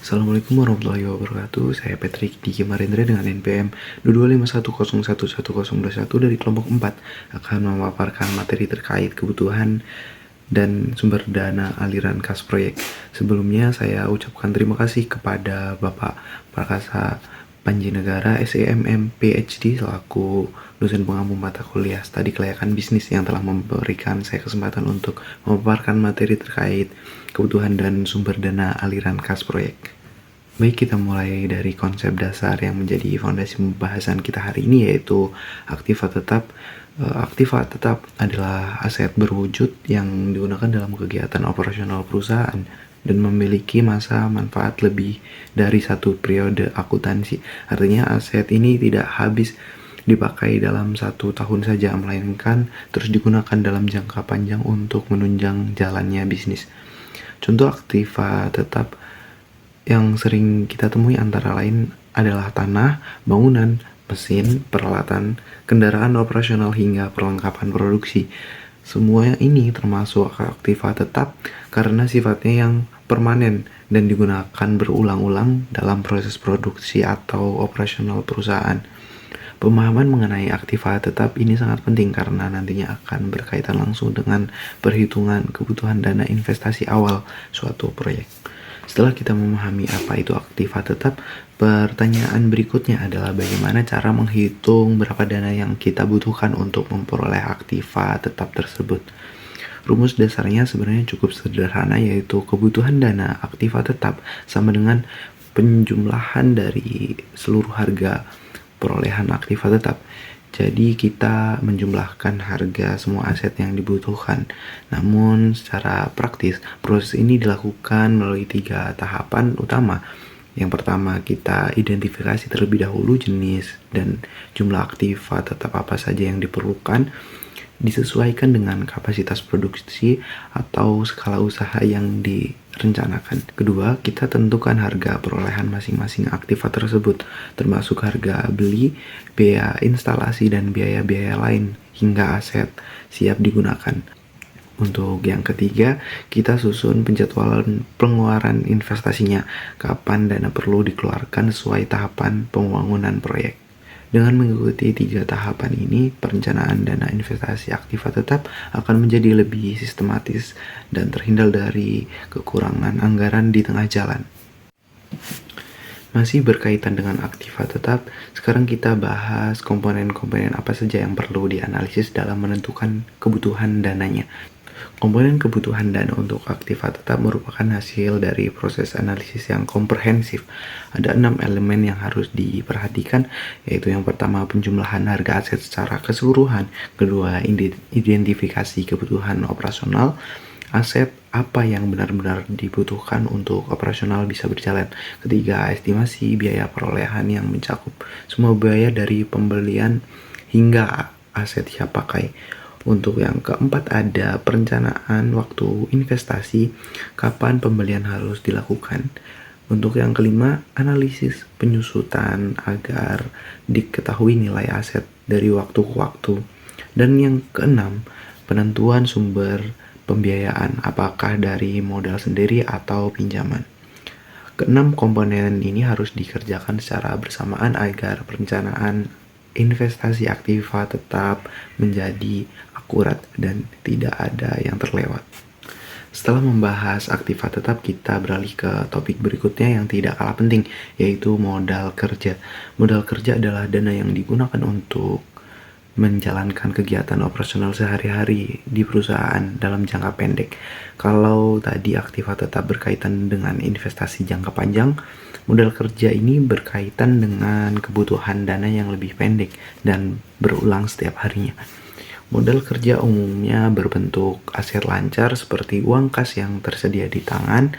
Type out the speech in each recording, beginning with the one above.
Assalamualaikum warahmatullahi wabarakatuh. Saya Patrick Diki Marindra dengan NPM 2251011021 dari kelompok 4 akan memaparkan materi terkait kebutuhan dan sumber dana aliran kas proyek. Sebelumnya saya ucapkan terima kasih kepada Bapak Prakasa Panjinegara SEMM PhD selaku dosen pengampu mata kuliah Studi Kelayakan Bisnis yang telah memberikan saya kesempatan untuk memaparkan materi terkait kebutuhan dan sumber dana aliran kas proyek. Baik, kita mulai dari konsep dasar yang menjadi fondasi pembahasan kita hari ini, yaitu aktiva tetap. Aktiva tetap adalah aset berwujud yang digunakan dalam kegiatan operasional perusahaan dan memiliki masa manfaat lebih dari satu periode akuntansi. Artinya aset ini tidak habis dipakai dalam 1 tahun saja, melainkan terus digunakan dalam jangka panjang untuk menunjang jalannya bisnis. Contoh aktiva tetap yang sering kita temui antara lain adalah tanah, bangunan, mesin, peralatan, kendaraan operasional hingga perlengkapan produksi. Semua ini termasuk aktiva tetap karena sifatnya yang permanen dan digunakan berulang-ulang dalam proses produksi atau operasional perusahaan. Pemahaman mengenai aktiva tetap ini sangat penting karena nantinya akan berkaitan langsung dengan perhitungan kebutuhan dana investasi awal suatu proyek. Setelah kita memahami apa itu aktiva tetap, pertanyaan berikutnya adalah bagaimana cara menghitung berapa dana yang kita butuhkan untuk memperoleh aktiva tetap tersebut. Rumus dasarnya sebenarnya cukup sederhana, yaitu kebutuhan dana aktiva tetap sama dengan penjumlahan dari seluruh harga perolehan aktiva tetap. Jadi kita menjumlahkan harga semua aset yang dibutuhkan. Namun secara praktis, proses ini dilakukan melalui 3 tahapan utama. Yang pertama, kita identifikasi terlebih dahulu jenis dan jumlah aktiva tetap apa saja yang diperlukan, disesuaikan dengan kapasitas produksi atau skala usaha yang direncanakan. Kedua, kita tentukan harga perolehan masing-masing aktiva tersebut, termasuk harga beli, biaya instalasi, dan biaya-biaya lain hingga aset siap digunakan. Untuk yang ketiga, kita susun penjadwalan pengeluaran investasinya, kapan dana perlu dikeluarkan sesuai tahapan pembangunan proyek. Dengan mengikuti 3 tahapan ini, perencanaan dana investasi aktiva tetap akan menjadi lebih sistematis dan terhindar dari kekurangan anggaran di tengah jalan. Masih berkaitan dengan aktiva tetap, sekarang kita bahas komponen-komponen apa saja yang perlu dianalisis dalam menentukan kebutuhan dananya. Komponen kebutuhan dana untuk aktiva tetap merupakan hasil dari proses analisis yang komprehensif. Ada 6 elemen yang harus diperhatikan, yaitu yang pertama penjumlahan harga aset secara keseluruhan, kedua identifikasi kebutuhan operasional, aset apa yang benar-benar dibutuhkan untuk operasional bisa berjalan, ketiga estimasi biaya perolehan yang mencakup semua biaya dari pembelian hingga aset siap pakai. Untuk yang keempat ada perencanaan waktu investasi, kapan pembelian harus dilakukan. Untuk yang kelima, analisis penyusutan agar diketahui nilai aset dari waktu ke waktu. Dan yang keenam, penentuan sumber pembiayaan, apakah dari modal sendiri atau pinjaman. Keenam komponen ini harus dikerjakan secara bersamaan agar perencanaan investasi aktiva tetap menjadi akurat dan tidak ada yang terlewat. Setelah membahas aktiva tetap, kita beralih ke topik berikutnya yang tidak kalah penting, yaitu modal kerja. Modal kerja adalah dana yang digunakan untuk menjalankan kegiatan operasional sehari-hari di perusahaan dalam jangka pendek. Kalau tadi aktiva tetap berkaitan dengan investasi jangka panjang, modal kerja ini berkaitan dengan kebutuhan dana yang lebih pendek dan berulang setiap harinya. Modal kerja umumnya berbentuk aset lancar seperti uang kas yang tersedia di tangan,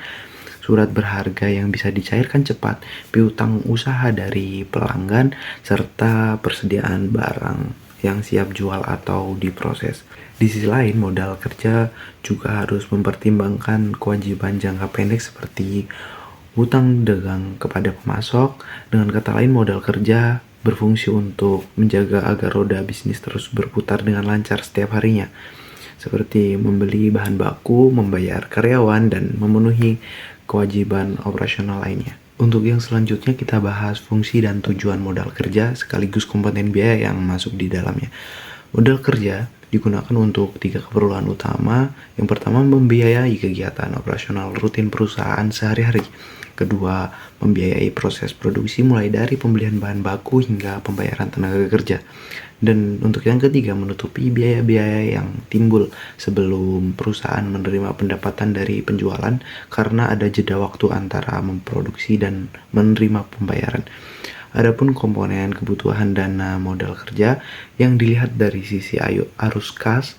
surat berharga yang bisa dicairkan cepat, piutang usaha dari pelanggan, serta persediaan barang yang siap jual atau diproses. Di sisi lain, modal kerja juga harus mempertimbangkan kewajiban jangka pendek seperti hutang dagang kepada pemasok. Dengan kata lain, modal kerja berfungsi untuk menjaga agar roda bisnis terus berputar dengan lancar setiap harinya. seperti membeli bahan baku, membayar karyawan, dan memenuhi kewajiban operasional lainnya. Untuk yang selanjutnya kita bahas fungsi dan tujuan modal kerja sekaligus komponen biaya yang masuk di dalamnya. Modal kerja digunakan untuk 3 keperluan utama. Yang pertama, membiayai kegiatan operasional rutin perusahaan sehari-hari. Kedua, membiayai proses produksi mulai dari pembelian bahan baku hingga pembayaran tenaga kerja. Dan untuk yang ketiga, menutupi biaya-biaya yang timbul sebelum perusahaan menerima pendapatan dari penjualan karena ada jeda waktu antara memproduksi dan menerima pembayaran. Adapun komponen kebutuhan dana modal kerja yang dilihat dari sisi arus kas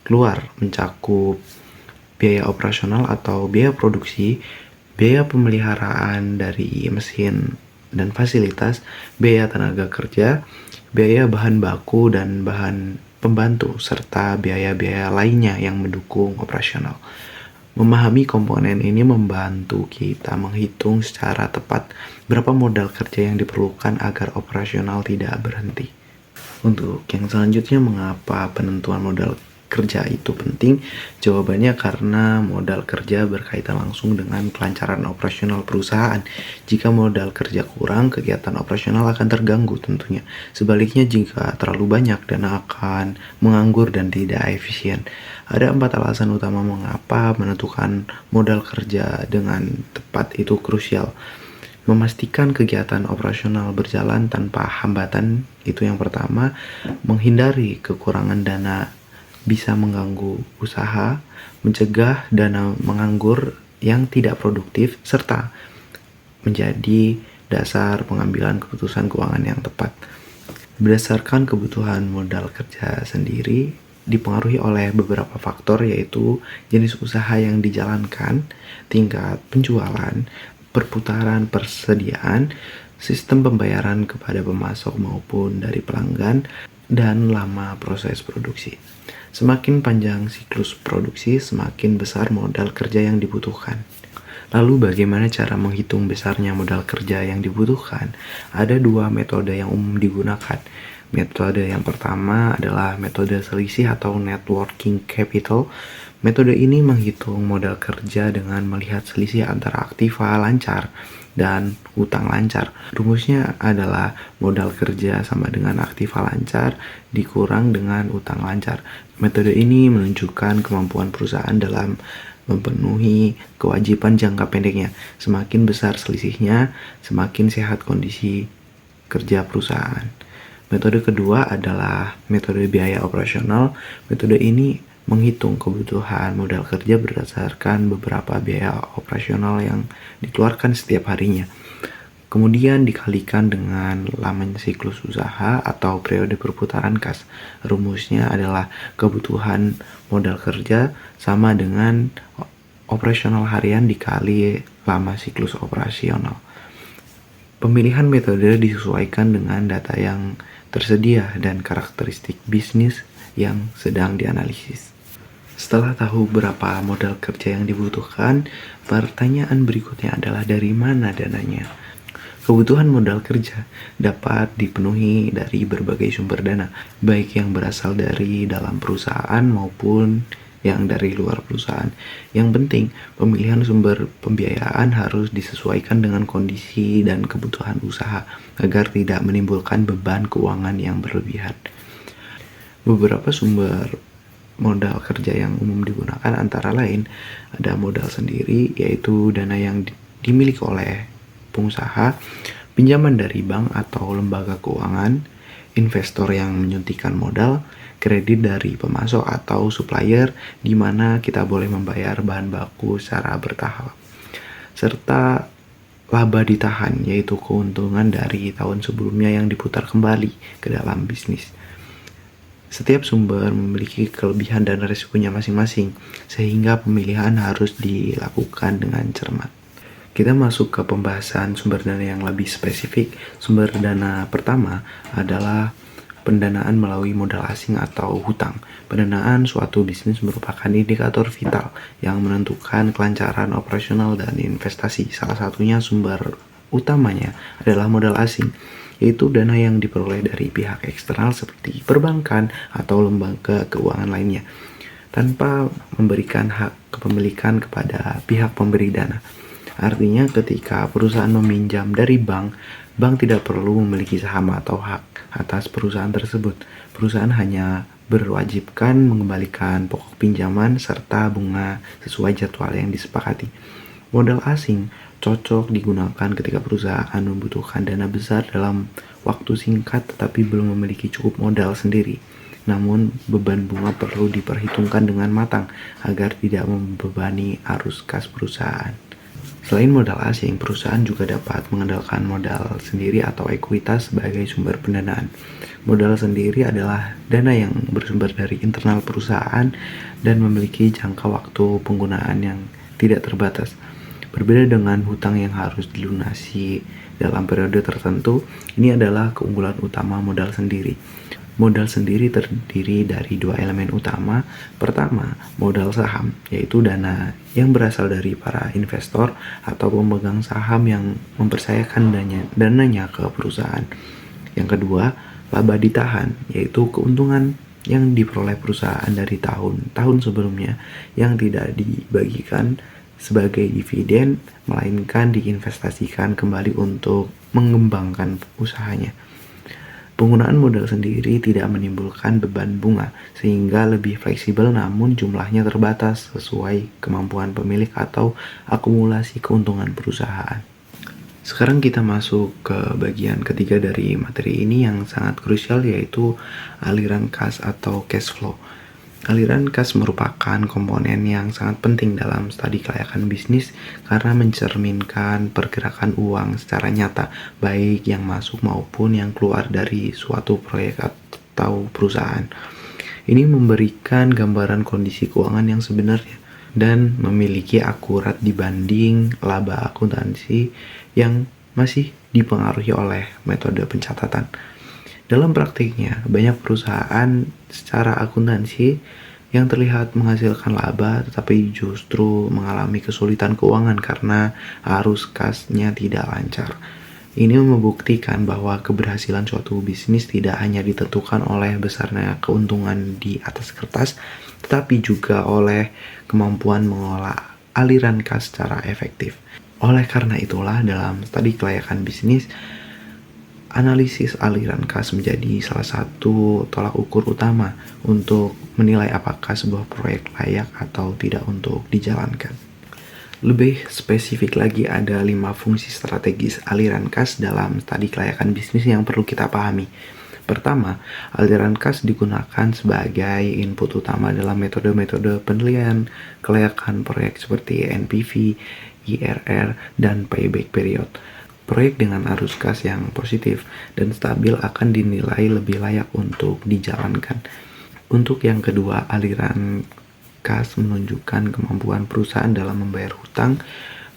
keluar mencakup biaya operasional atau biaya produksi, biaya pemeliharaan dari mesin dan fasilitas, biaya tenaga kerja, biaya bahan baku dan bahan pembantu, serta biaya-biaya lainnya yang mendukung operasional. Memahami komponen ini membantu kita menghitung secara tepat berapa modal kerja yang diperlukan agar operasional tidak berhenti. Untuk yang selanjutnya, mengapa penentuan modal kerja itu penting? Jawabannya karena modal kerja berkaitan langsung dengan kelancaran operasional perusahaan. Jika modal kerja kurang, kegiatan operasional akan terganggu tentunya. Sebaliknya, jika terlalu banyak, dana akan menganggur dan tidak efisien. Ada 4 alasan utama mengapa menentukan modal kerja dengan tepat itu krusial. Memastikan kegiatan operasional berjalan tanpa hambatan, itu yang pertama. Menghindari kekurangan dana bisa mengganggu usaha, mencegah dana menganggur yang tidak produktif, serta menjadi dasar pengambilan keputusan keuangan yang tepat. Berdasarkan kebutuhan modal kerja sendiri dipengaruhi oleh beberapa faktor, yaitu jenis usaha yang dijalankan, tingkat penjualan, perputaran persediaan, sistem pembayaran kepada pemasok maupun dari pelanggan, dan lama proses produksi. Semakin panjang siklus produksi, semakin besar modal kerja yang dibutuhkan. Lalu bagaimana cara menghitung besarnya modal kerja yang dibutuhkan? Ada 2 metode yang umum digunakan. Metode yang pertama adalah metode selisih atau net working capital. Metode ini menghitung modal kerja dengan melihat selisih antara aktiva lancar dan utang lancar. Rumusnya adalah modal kerja sama dengan aktiva lancar dikurang dengan utang lancar. Metode ini menunjukkan kemampuan perusahaan dalam memenuhi kewajiban jangka pendeknya. Semakin besar selisihnya, semakin sehat kondisi kerja perusahaan. Metode kedua adalah metode biaya operasional. Metode ini menghitung kebutuhan modal kerja berdasarkan beberapa biaya operasional yang dikeluarkan setiap harinya. Kemudian dikalikan dengan lama siklus usaha atau periode perputaran kas. Rumusnya adalah kebutuhan modal kerja sama dengan operasional harian dikali lama siklus operasional. Pemilihan metode disesuaikan dengan data yang tersedia dan karakteristik bisnis yang sedang dianalisis. Setelah tahu berapa modal kerja yang dibutuhkan, pertanyaan berikutnya adalah dari mana dananya? Kebutuhan modal kerja dapat dipenuhi dari berbagai sumber dana, baik yang berasal dari dalam perusahaan maupun yang dari luar perusahaan. Yang penting, pemilihan sumber pembiayaan harus disesuaikan dengan kondisi dan kebutuhan usaha agar tidak menimbulkan beban keuangan yang berlebihan. Beberapa sumber modal kerja yang umum digunakan antara lain ada modal sendiri, yaitu dana yang dimiliki oleh pengusaha, pinjaman dari bank atau lembaga keuangan, investor yang menyuntikkan modal, kredit dari pemasok atau supplier di mana kita boleh membayar bahan baku secara bertahap, serta laba ditahan, yaitu keuntungan dari tahun sebelumnya yang diputar kembali ke dalam bisnis. Setiap sumber memiliki kelebihan dan resikonya masing-masing, sehingga pemilihan harus dilakukan dengan cermat. Kita masuk ke pembahasan sumber dana yang lebih spesifik. Sumber dana pertama adalah pendanaan melalui modal asing atau hutang. Pendanaan suatu bisnis merupakan indikator vital yang menentukan kelancaran operasional dan investasi. Salah satunya sumber utamanya adalah modal asing, yaitu dana yang diperoleh dari pihak eksternal seperti perbankan atau lembaga keuangan lainnya. tanpa memberikan hak kepemilikan kepada pihak pemberi dana. Artinya ketika perusahaan meminjam dari bank, bank tidak perlu memiliki saham atau hak atas perusahaan tersebut. Perusahaan hanya berwajibkan mengembalikan pokok pinjaman serta bunga sesuai jadwal yang disepakati. Modal asing cocok digunakan ketika perusahaan membutuhkan dana besar dalam waktu singkat tetapi belum memiliki cukup modal sendiri. Namun, beban bunga perlu diperhitungkan dengan matang agar tidak membebani arus kas perusahaan. Selain modal asing, perusahaan juga dapat mengandalkan modal sendiri atau ekuitas sebagai sumber pendanaan. Modal sendiri adalah dana yang bersumber dari internal perusahaan dan memiliki jangka waktu penggunaan yang tidak terbatas. Berbeda dengan hutang yang harus dilunasi dalam periode tertentu, ini adalah keunggulan utama modal sendiri. Modal sendiri terdiri dari dua elemen utama. Pertama, modal saham, yaitu dana yang berasal dari para investor atau pemegang saham yang mempercayakan dananya ke perusahaan. Yang kedua, laba ditahan, yaitu keuntungan yang diperoleh perusahaan dari tahun-tahun sebelumnya yang tidak dibagikan sebagai dividen, melainkan diinvestasikan kembali untuk mengembangkan usahanya. Penggunaan modal sendiri tidak menimbulkan beban bunga, sehingga lebih fleksibel namun jumlahnya terbatas sesuai kemampuan pemilik atau akumulasi keuntungan perusahaan. Sekarang kita masuk ke bagian ketiga dari materi ini yang sangat krusial, yaitu aliran kas atau cash flow. Aliran kas merupakan komponen yang sangat penting dalam studi kelayakan bisnis karena mencerminkan pergerakan uang secara nyata, baik yang masuk maupun yang keluar dari suatu proyek atau perusahaan. Ini memberikan gambaran kondisi keuangan yang sebenarnya dan memiliki akurat dibanding laba akuntansi yang masih dipengaruhi oleh metode pencatatan. Dalam praktiknya, banyak perusahaan secara akuntansi yang terlihat menghasilkan laba tetapi justru mengalami kesulitan keuangan karena arus kasnya tidak lancar. Ini membuktikan bahwa keberhasilan suatu bisnis tidak hanya ditentukan oleh besarnya keuntungan di atas kertas, tetapi juga oleh kemampuan mengolah aliran kas secara efektif. Oleh karena itulah, dalam studi kelayakan bisnis, analisis aliran kas menjadi salah satu tolak ukur utama untuk menilai apakah sebuah proyek layak atau tidak untuk dijalankan. Lebih spesifik lagi, ada 5 fungsi strategis aliran kas dalam studi kelayakan bisnis yang perlu kita pahami. Pertama, aliran kas digunakan sebagai input utama dalam metode-metode penilaian kelayakan proyek seperti NPV, IRR, dan payback period. Proyek dengan arus kas yang positif dan stabil akan dinilai lebih layak untuk dijalankan. Untuk yang kedua, aliran kas menunjukkan kemampuan perusahaan dalam membayar hutang,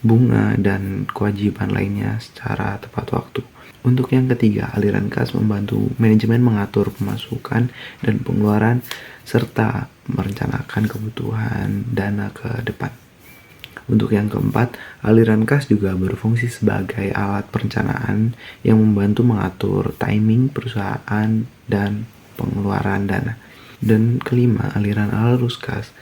bunga, dan kewajiban lainnya secara tepat waktu. Untuk yang ketiga, aliran kas membantu manajemen mengatur pemasukan dan pengeluaran serta merencanakan kebutuhan dana ke depan. Untuk yang keempat, aliran kas juga berfungsi sebagai alat perencanaan yang membantu mengatur timing perusahaan dan pengeluaran dana. Dan kelima, aliran arus kas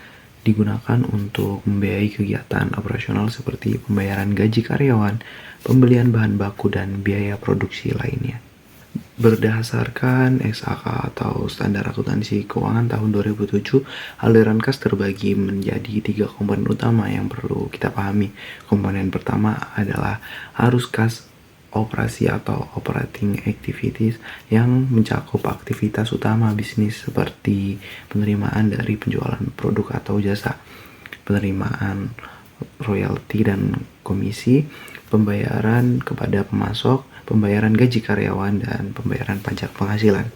digunakan untuk membiayai kegiatan operasional seperti pembayaran gaji karyawan, pembelian bahan baku, dan biaya produksi lainnya. Berdasarkan SAK atau Standar Akuntansi Keuangan tahun 2007, aliran kas terbagi menjadi 3 komponen utama yang perlu kita pahami. Komponen pertama adalah arus kas operasi atau operating activities yang mencakup aktivitas utama bisnis seperti penerimaan dari penjualan produk atau jasa, penerimaan royalti dan komisi, pembayaran kepada pemasok, pembayaran gaji karyawan, dan pembayaran pajak penghasilan.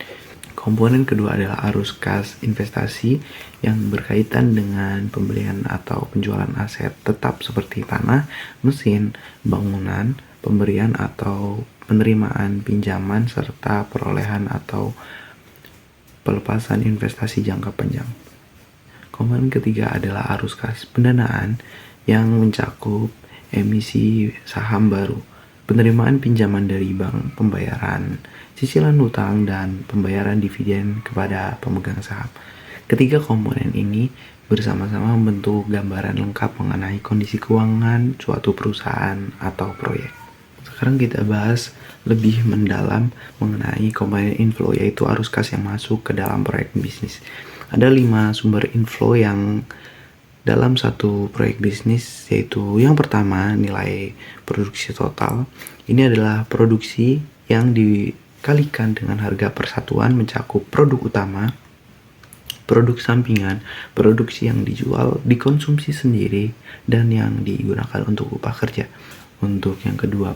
Komponen kedua adalah arus kas investasi yang berkaitan dengan pembelian atau penjualan aset tetap seperti tanah, mesin, bangunan, pemberian atau penerimaan pinjaman, serta perolehan atau pelepasan investasi jangka panjang. Komponen ketiga adalah arus kas pendanaan yang mencakup emisi saham baru, penerimaan pinjaman dari bank, pembayaran cicilan hutang, dan pembayaran dividen kepada pemegang saham. Ketiga komponen ini bersama-sama membentuk gambaran lengkap mengenai kondisi keuangan suatu perusahaan atau proyek. Sekarang kita bahas lebih mendalam mengenai komponen inflow, yaitu arus kas yang masuk ke dalam proyek bisnis. Ada 5 sumber inflow yang dalam satu proyek bisnis, yaitu yang pertama nilai produksi total. Ini adalah produksi yang dikalikan dengan harga persatuan mencakup produk utama, produk sampingan, produksi yang dijual, dikonsumsi sendiri, dan yang digunakan untuk upah kerja. Untuk yang kedua,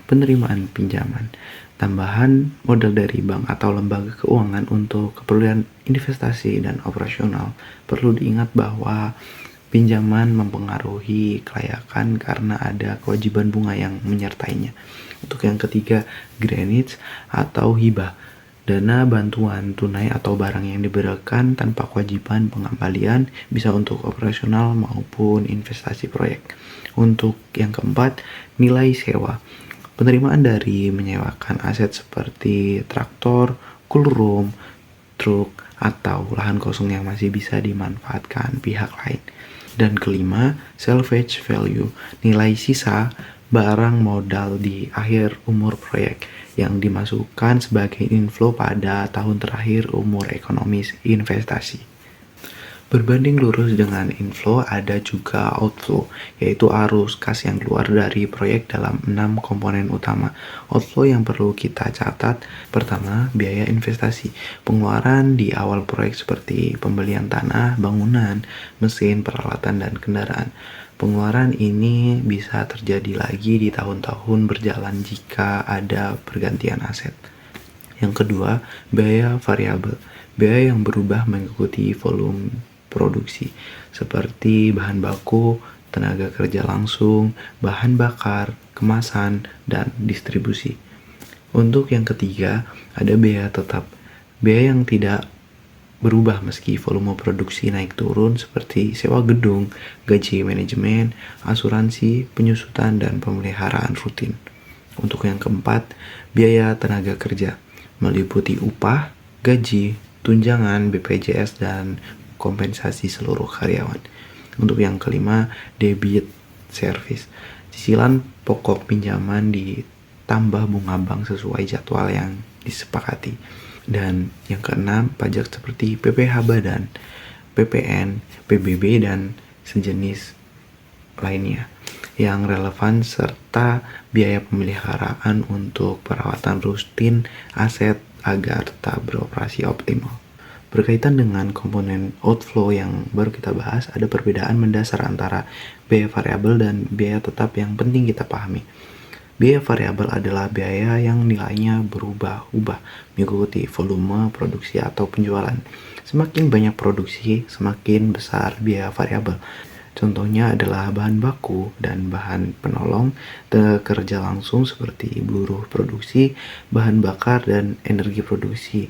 penerimaan pinjaman, tambahan modal dari bank atau lembaga keuangan untuk keperluan investasi dan operasional. Perlu diingat bahwa pinjaman mempengaruhi kelayakan karena ada kewajiban bunga yang menyertainya. Untuk yang ketiga, granage atau hibah, dana bantuan tunai atau barang yang diberikan tanpa kewajiban pengembalian, bisa untuk operasional maupun investasi proyek. Untuk yang keempat, nilai sewa, penerimaan dari menyewakan aset seperti traktor, cool room, truk, atau lahan kosong yang masih bisa dimanfaatkan pihak lain. Dan kelima, salvage value, nilai sisa barang modal di akhir umur proyek yang dimasukkan sebagai inflow pada tahun terakhir umur ekonomis investasi. Berbanding lurus dengan inflow, ada juga outflow, yaitu arus kas yang keluar dari proyek dalam 6 komponen utama. Outflow yang perlu kita catat, pertama, biaya investasi, pengeluaran di awal proyek seperti pembelian tanah, bangunan, mesin, peralatan, dan kendaraan. Pengeluaran ini bisa terjadi lagi di tahun-tahun berjalan jika ada pergantian aset. Yang kedua, biaya variabel, biaya yang berubah mengikuti volume produksi, seperti bahan baku, tenaga kerja langsung, bahan bakar, kemasan, dan distribusi. Untuk yang ketiga, ada biaya tetap, biaya yang tidak berubah meski volume produksi naik turun, seperti sewa gedung, gaji manajemen, asuransi, penyusutan, dan pemeliharaan rutin. Untuk yang keempat, biaya tenaga kerja, meliputi upah, gaji, tunjangan, BPJS, dan kompensasi seluruh karyawan. Untuk yang kelima, debit service, cicilan pokok pinjaman ditambah bunga bank sesuai jadwal yang disepakati. Dan yang keenam, pajak seperti PPh badan, PPN, PBB, dan sejenis lainnya yang relevan, serta biaya pemeliharaan untuk perawatan rutin aset agar tetap beroperasi optimal. Berkaitan dengan komponen outflow yang baru kita bahas, ada perbedaan mendasar antara biaya variabel dan biaya tetap yang penting kita pahami. Biaya variabel adalah biaya yang nilainya berubah-ubah mengikuti volume produksi atau penjualan. Semakin banyak produksi, semakin besar biaya variabel. Contohnya adalah bahan baku dan bahan penolong, tenaga kerja langsung seperti buruh produksi, bahan bakar, dan energi produksi,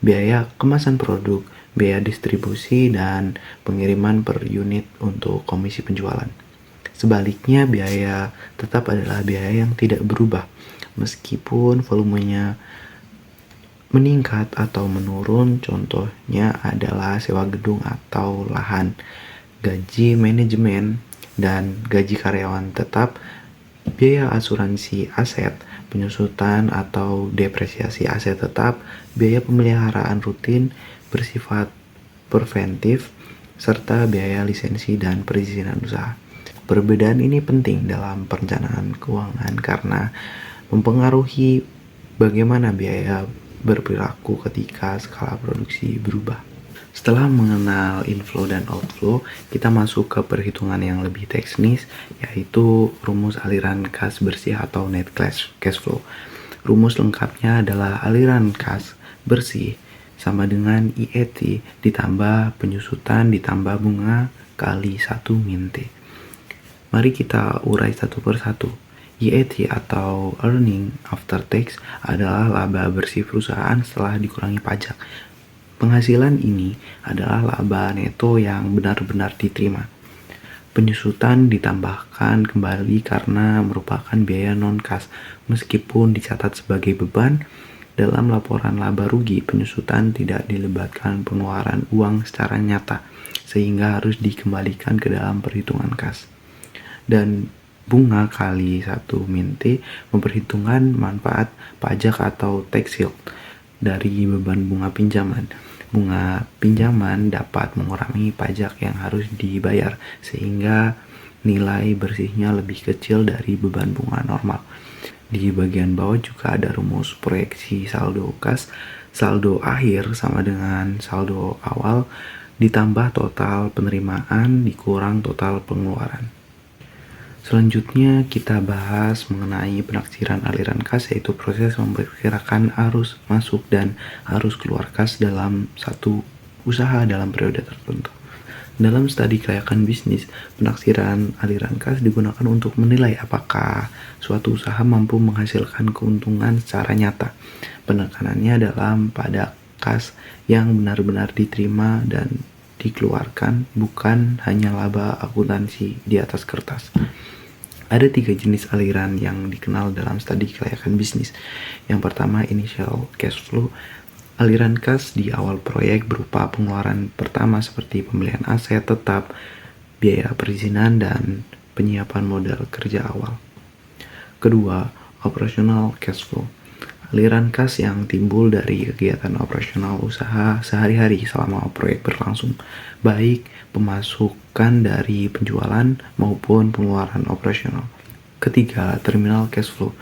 biaya kemasan produk, biaya distribusi, dan pengiriman per unit untuk komisi penjualan. Sebaliknya, biaya tetap adalah biaya yang tidak berubah meskipun volumenya meningkat atau menurun. Contohnya adalah sewa gedung atau lahan, gaji manajemen, dan gaji karyawan tetap, biaya asuransi aset, penyusutan atau depresiasi aset tetap, biaya pemeliharaan rutin bersifat preventif, serta biaya lisensi dan perizinan usaha. Perbedaan ini penting dalam perencanaan keuangan karena mempengaruhi bagaimana biaya berperilaku ketika skala produksi berubah. Setelah mengenal inflow dan outflow, kita masuk ke perhitungan yang lebih teknis, yaitu rumus aliran kas bersih atau net cash flow. Rumus lengkapnya adalah aliran kas bersih sama dengan IET ditambah penyusutan ditambah bunga kali 1 min T. Mari kita urai satu persatu. IET atau earning after tax adalah laba bersih perusahaan setelah dikurangi pajak. Penghasilan ini adalah laba neto yang benar-benar diterima. Penyusutan ditambahkan kembali karena merupakan biaya non-kas, meskipun dicatat sebagai beban. Dalam laporan laba rugi, penyusutan tidak dilibatkan pengeluaran uang secara nyata, sehingga harus dikembalikan ke dalam perhitungan kas. Dan bunga kali 1 min T memperhitungkan manfaat pajak atau tax shield dari beban bunga pinjaman. Bunga pinjaman dapat mengurangi pajak yang harus dibayar, sehingga nilai bersihnya lebih kecil dari beban bunga normal. Di bagian bawah juga ada rumus proyeksi saldo kas. Saldo akhir sama dengan saldo awal ditambah total penerimaan dikurang total pengeluaran. Selanjutnya kita bahas mengenai penaksiran aliran kas, yaitu proses memperkirakan arus masuk dan arus keluar kas dalam satu usaha dalam periode tertentu. Dalam studi kelayakan bisnis, penaksiran aliran kas digunakan untuk menilai apakah suatu usaha mampu menghasilkan keuntungan secara nyata. Penekanannya dalam pada kas yang benar-benar diterima dan dikeluarkan, bukan hanya laba akuntansi di atas kertas. Ada 3 jenis aliran yang dikenal dalam studi kelayakan bisnis. Yang pertama, initial cash flow. Aliran kas di awal proyek berupa pengeluaran pertama seperti pembelian aset tetap, biaya perizinan, dan penyiapan modal kerja awal. Kedua, operational cash flow. Aliran kas yang timbul dari kegiatan operasional usaha sehari-hari selama proyek berlangsung, baik pemasukan dari penjualan maupun pengeluaran operasional. Ketiga, terminal cash flow.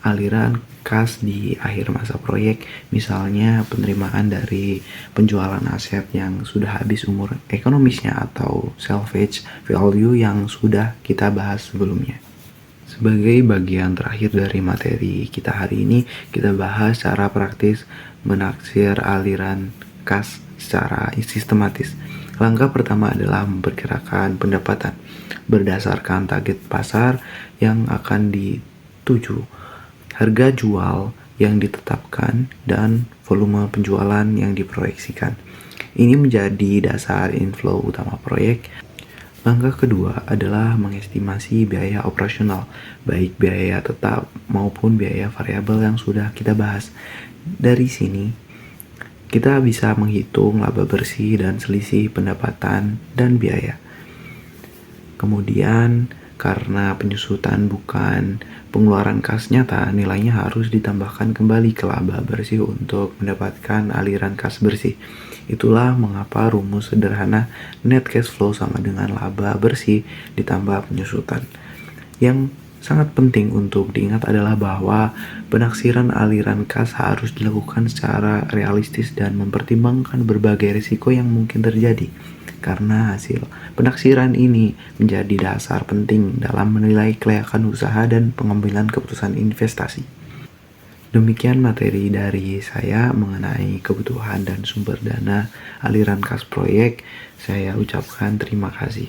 Aliran kas di akhir masa proyek, misalnya penerimaan dari penjualan aset yang sudah habis umur ekonomisnya atau salvage value yang sudah kita bahas sebelumnya. Sebagai bagian terakhir dari materi kita hari ini, kita bahas cara praktis menaksir aliran kas secara sistematis. Langkah pertama adalah memperkirakan pendapatan berdasarkan target pasar yang akan dituju, harga jual yang ditetapkan, dan volume penjualan yang diproyeksikan. Ini menjadi dasar inflow utama proyek. Langkah kedua adalah mengestimasi biaya operasional, baik biaya tetap maupun biaya variabel yang sudah kita bahas. Dari sini, kita bisa menghitung laba bersih dan selisih pendapatan dan biaya. Kemudian, karena penyusutan bukan pengeluaran kas nyata, nilainya harus ditambahkan kembali ke laba bersih untuk mendapatkan aliran kas bersih. Itulah mengapa rumus sederhana net cash flow sama dengan laba bersih ditambah penyusutan. Yang sangat penting untuk diingat adalah bahwa penaksiran aliran kas harus dilakukan secara realistis dan mempertimbangkan berbagai risiko yang mungkin terjadi. Karena hasil penaksiran ini menjadi dasar penting dalam menilai kelayakan usaha dan pengambilan keputusan investasi. Demikian materi dari saya mengenai kebutuhan dan sumber dana aliran kas proyek. Saya ucapkan terima kasih.